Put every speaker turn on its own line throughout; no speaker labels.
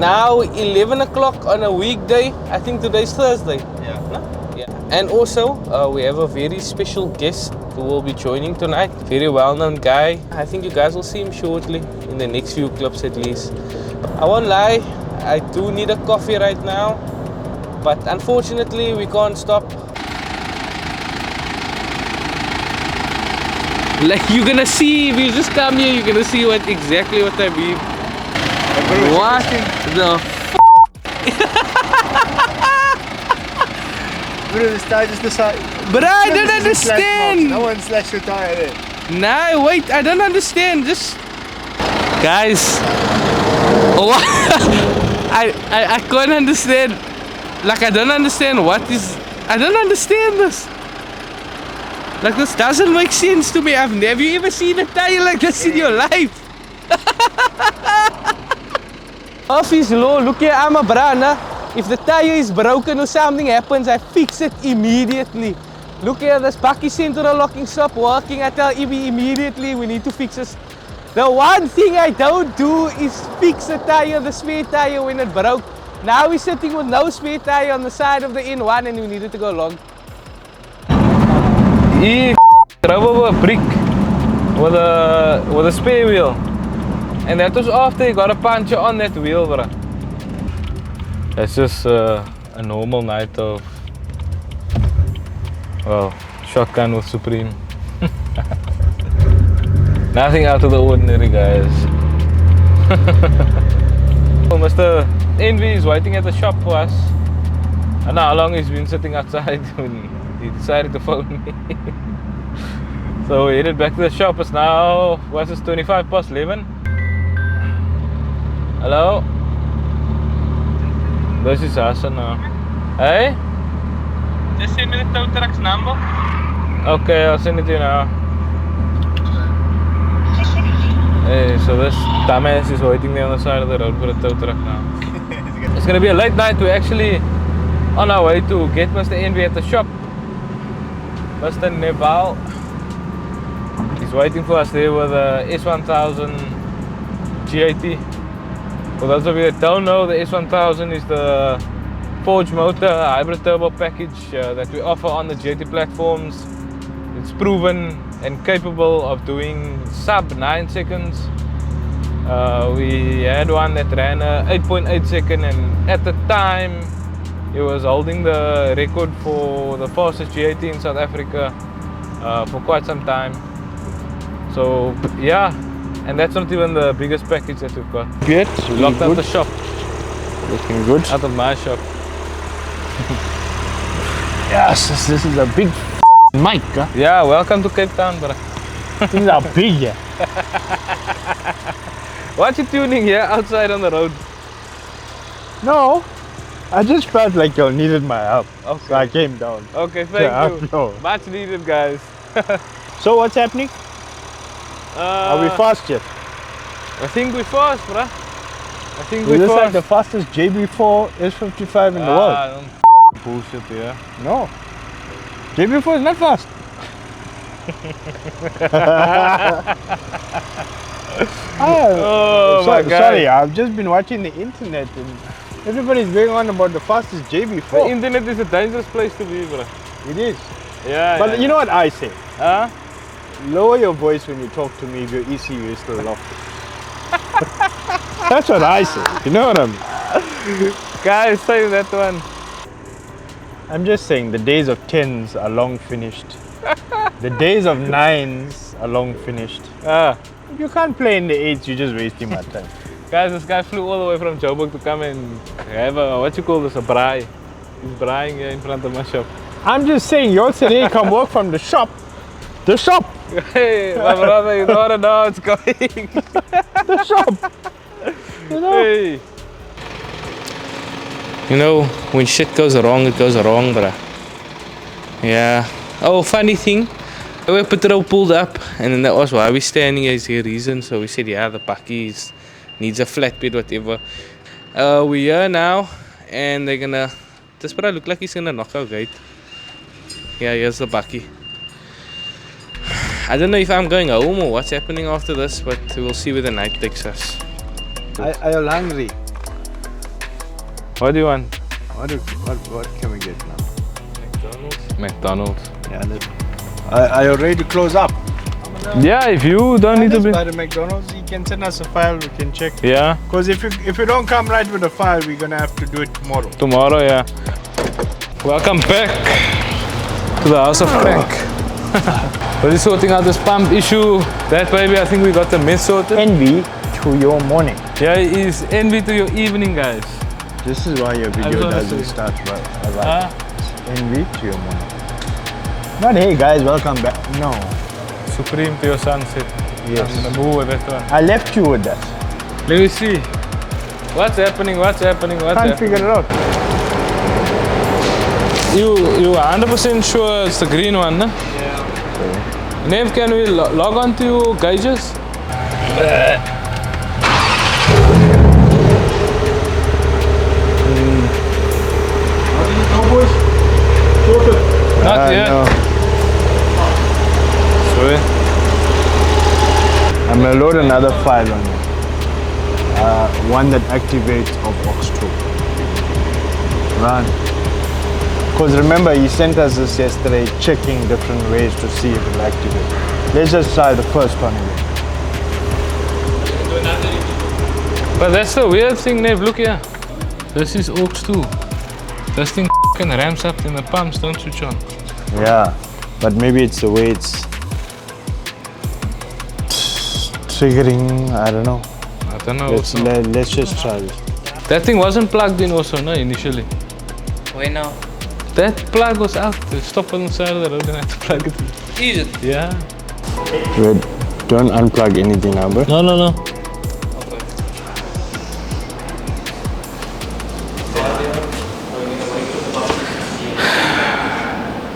now 11 o'clock on a weekday. I think today's Thursday.
Yeah.
No? Yeah. And also, we have a very special guest who will be joining tonight. Very well-known guy. I think you guys will see him shortly, in the next few clips at least. I won't lie, I do need a coffee right now, but unfortunately we can't stop. Like, you're gonna see, if you just come here, you're gonna see exactly what I mean. What the f***?
Bro, this tire just decided.
But I don't understand!
No one slashed your tire there.
No, wait, I don't understand. Just guys, what? I can't understand. Like, I don't understand I don't understand this. Like, this doesn't make sense to me. Have you ever seen a tire like this in your life? Office law, look here, I'm a braai. If the tire is broken or something happens, I fix it immediately. Look here, this Bucky Central locking stop working. I tell EB immediately, we need to fix this. The one thing I don't do is fix the tire, the spare tire when it broke. Now we're sitting with no spare tire on the side of the N1 and we needed to go long. He drove over a brick with a spare wheel. And that was after he got a puncture on that wheel, bro. That's just a normal night of, well, shotgun with Supreme. Nothing out of the ordinary, guys. Well, Mr. Envy is waiting at the shop for us. I don't know how long he's been sitting outside when he decided to phone me. So we headed back to the shop. It's now, what's this, 11:25? Hello? This is Hassan now. Hey? Just send me the tow truck's number. Okay, I'll send it to you now. Hey, so this dumbass is waiting there on the side of the road for the tow truck now. It's gonna be a late night. We're actually on our way to get Mr. Envy at the shop. Mr. Neval. He's waiting for us there with a S1000 GAT. For those of you that don't know, the S1000 is the forged motor hybrid turbo package that we offer on the GT platforms. It's proven and capable of doing sub 9 seconds. We had one that ran 8.8 seconds, and at the time it was holding the record for the fastest GT in South Africa for quite some time. So yeah, and that's not even the biggest package that we've got.
Good.
We locked up the shop.
Looking good.
Out of my shop.
Yes, this is a big mic. Huh?
Yeah, welcome to Cape Town, bro.
Things are big, yeah.
What you tuning here outside on the road?
No, I just felt like you needed my help.
Okay.
So I came down.
Okay, thank you.
No.
Much needed, guys.
So what's happening? Are we fast yet?
I think we fast, bruh. I think we
This is
fast.
like the fastest JB4 S55 in the world.
Don't bullshit here.
No. JB4 is not fast.
Oh my God.
Sorry, I've just been watching the internet and everybody's going on about the fastest JB4.
The internet is a dangerous place to be, bruh.
It is.
Yeah.
But you know what I say?
Huh?
Lower your voice when you talk to me if your ECU is still locked. That's what I say. You know what I mean?
Guys, say that one.
I'm just saying the days of 10s are long finished. The days of 9s are long finished. If you can't play in the 8s, you're just wasting my time.
Guys, this guy flew all the way from Joburg to come and have a, what you call this, a braai. He's braaiing here in front of my shop.
I'm just saying, you all said, hey, come work from the shop. The shop!
Hey, my brother, you don't know how it's going.
The shop! You know?
Hey. You know, when shit goes wrong, it goes wrong, bruh. Yeah. Oh, funny thing. We patrol pulled up, and then that was why we standing here is the reason. So we said, yeah, the Bucky needs a flatbed, whatever. We're here now, and they're gonna. This bruh look like he's gonna knock our gate. Yeah, here's the Bucky. I don't know if I'm going home or what's happening after this, but we'll see where the night takes us.
Are you hungry?
What do you want?
What can we get now?
McDonald's.
Yeah, I already close up.
Yeah, if you don't need to be.
By the McDonald's, you can send us a file, we can check.
Yeah.
Because if you don't come right with the file, we're gonna have to do it tomorrow.
Tomorrow, yeah. Welcome back to the house of crank. We're just sorting out this pump issue. That baby, I think we got the mess sorted.
Envy to your morning.
Yeah, it is envy to your evening, guys.
This is why your video doesn't start right. Envy to your morning. Not hey guys, welcome back. No.
Supreme to your sunset.
Yes.
I'm gonna move with that one.
I left you with that.
Let me see. What's happening?
Can't figure it out.
You 100% sure it's the green one, no?
Yeah.
Nev, can we log on to your gauges? Not yet.
No.
Sorry.
I'm gonna load another file on you. One that activates of Ox2. Run. Because remember, he sent us this yesterday, checking different ways to see if it will activate. Let's just try the first one again.
But that's the weird thing, Nev. Look here. This is aux 2. This thing f***ing ramps up and the pumps don't switch on.
Yeah, but maybe it's the way it's triggering. I don't know.
I don't know.
Let's just try this.
That thing wasn't plugged in also, no, initially.
Why now?
That plug was out. It stopped on the side of the road and I had to plug it in.
Is it?
Yeah.
Wait, don't unplug anything now, bro.
No.
Okay.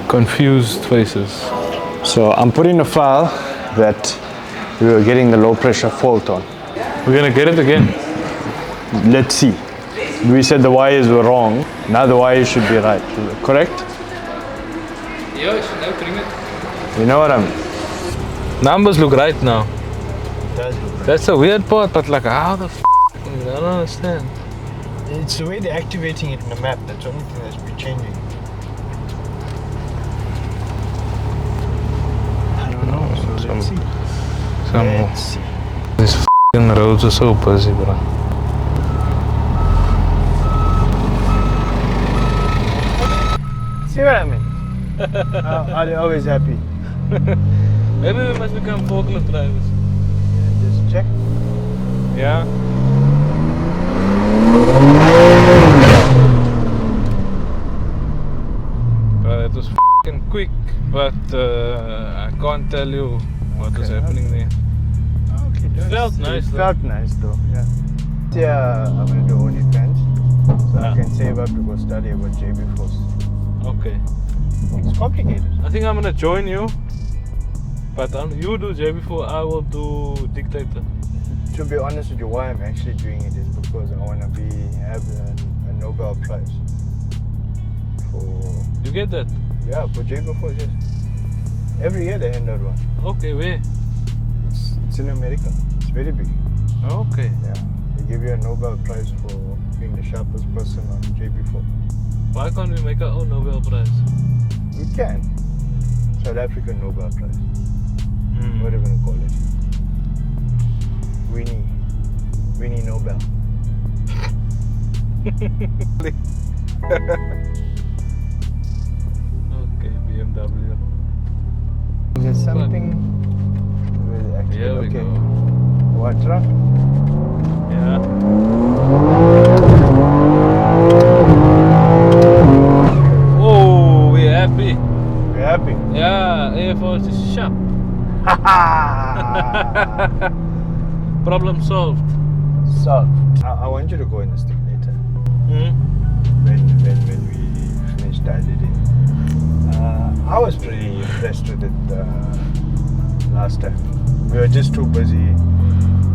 Confused faces.
So I'm putting a file that we were getting the low pressure fault on.
We're gonna get it again.
Let's see. We said the wires were wrong. Now the wires should be right. Correct?
Yeah, you should now bring it.
You know what I mean?
Numbers look right now.
It does look right.
That's the weird part, but like how the f***? I don't understand.
It's the way they're activating it in the map. That's the only thing that's been changing. I don't know. So let's see. Let's see.
These f***ing roads are so busy, bro.
See what I mean? Are they always happy?
Maybe we must become forklift drivers.
Yeah, just check.
Yeah. Well, it was f***ing quick, but I can't tell you what was happening there.
Okay,
Felt nice though.
Felt nice though, yeah. Yeah, I'm gonna do OnlyFans, so I can save up to go study about JB Force.
Okay.
It's complicated.
I think I'm gonna join you, but you do JB4, I will do Dictator.
To be honest with you, why I'm actually doing it is because I want to have a Nobel Prize for.
You get that?
Yeah, for JB Force. Yes. Every year they hand out one.
Okay, where?
It's in America. It's very big.
Okay.
Yeah, they give you a Nobel Prize for being the sharpest person on JB4.
Why can't we make our own Nobel Prize?
We can. South African Nobel Prize. What are we going to call it? Winnie Nobel.
Okay, BMW.
There's something with actually.
Here we
okay.
go.
What truck?
Yeah. Oh, we're happy.
We're happy.
Yeah, Air Force is sharp. Problem solved.
Solved. I want you to go in the stick later. When we finish dialing. I was pretty impressed with it last time. We were just too busy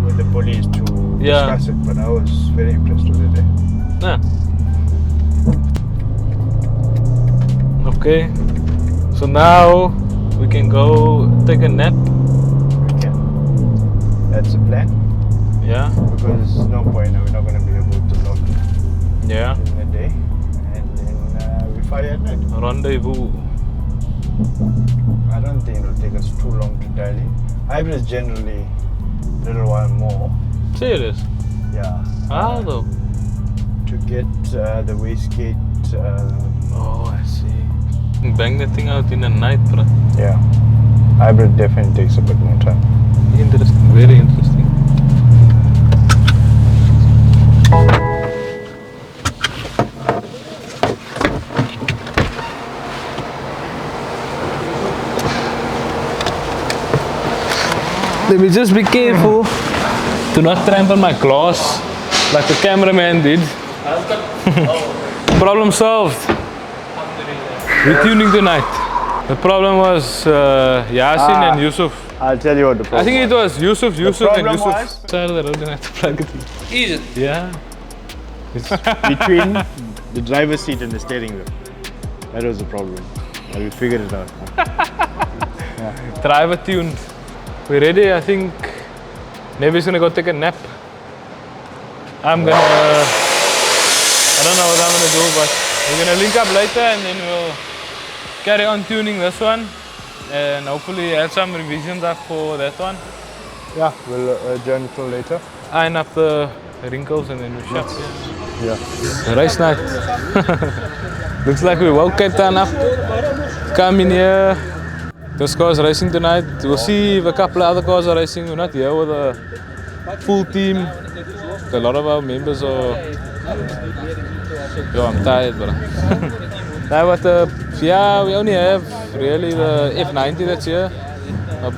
with the police to discuss it, but I was very impressed with it.
Yeah. Okay. So now we can go take a nap.
We can. That's the plan.
Yeah.
Because there's no point. We're not going to be able to lock
Yeah.
in the Are you at night?
Rendezvous.
I don't think it'll take us too long to dial in. Hybrid is generally a little while more.
Serious?
Yeah.
How though?
To get the wastegate.
Oh, I see. Bang that thing out in the night, bro.
Yeah. Hybrid definitely takes a bit more time.
Interesting, very interesting. Let me just be careful to not trample my glass like the cameraman did. Problem solved. We're tuning tonight. The problem was Yasin and Yusuf.
I'll tell you what the problem
I think it was Yusuf and
problem
Yusuf.
was-
Side of the road and I had to plug it in.
Is it?
Yeah.
between the driver's seat and the steering wheel. That was the problem. And we figured it out.
Driver tuned. We're ready. I think Nevi's gonna go take a nap. I'm gonna, I don't know what I'm gonna do, but we're gonna link up later and then we'll carry on tuning this one and hopefully have some revisions up for that one.
Yeah, we'll adjourn till later.
Iron up the wrinkles and then we shut.
Yeah.
Race night. Looks like we woke Cape Town up. Come in here. This car's racing tonight. We'll see if a couple of other cars are racing. We're not here with a full team. A lot of our members are. Yo, I'm tired, bro. No, but yeah, we only have really the F90 that's here.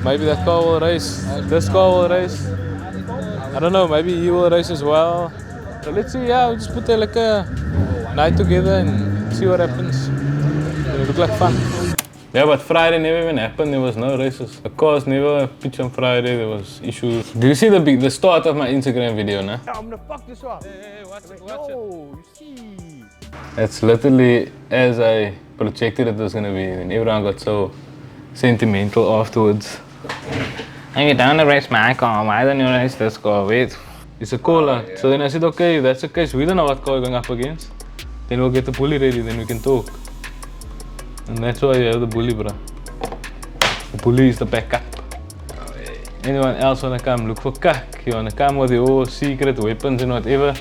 Maybe that car will race. This car will race. I don't know, maybe he will race as well. So let's see, yeah, we'll just put like a night together and see what happens. It'll look like fun. Yeah, but Friday never even happened. There was no races. The cars never pitched on Friday. There was issues. Do you see the start of my Instagram video, nah?
I'm gonna fuck this up.
Hey, watch it,
Oh, you see.
It's literally as I projected it was gonna be, and everyone got so sentimental afterwards. And you don't race my car, why don't you race this car? Wait. It's a call out. So then I said, okay, if that's the case, we don't know what car we're going up against. Then we'll get the bully ready, then we can talk. And that's why you have the bully, bro. The bully is the backup. Anyone else wanna come look for kak? You wanna come with your secret weapons and whatever?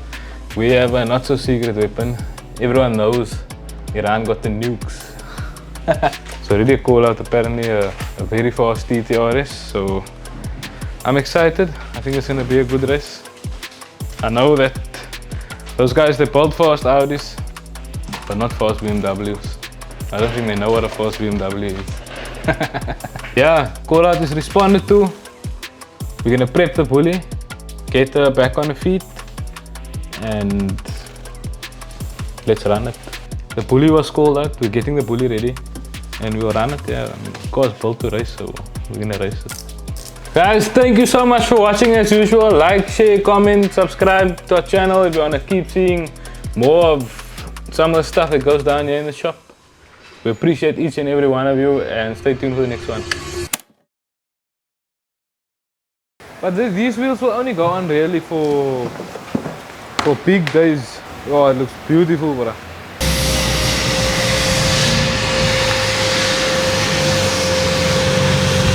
We have a not so secret weapon. Everyone knows Iran got the nukes. So already a call out, apparently a very fast TTRS. So I'm excited. I think it's gonna be a good race. I know that those guys, they build fast Audis, but not fast BMWs. I don't think they know what a fast BMW is. Yeah, call out is responded to. We're gonna prep the bully, get her back on her feet, and let's run it. The bully was called out, we're getting the bully ready, and we'll run it. Yeah, I mean, the car's built to race, so we're gonna race it. Guys, thank you so much for watching as usual. Like, share, comment, subscribe to our channel if you wanna keep seeing more of some of the stuff that goes down here in the shop. We appreciate each and every one of you, and stay tuned for the next one. But these wheels will only go on really for big days. Oh, it looks beautiful, bro.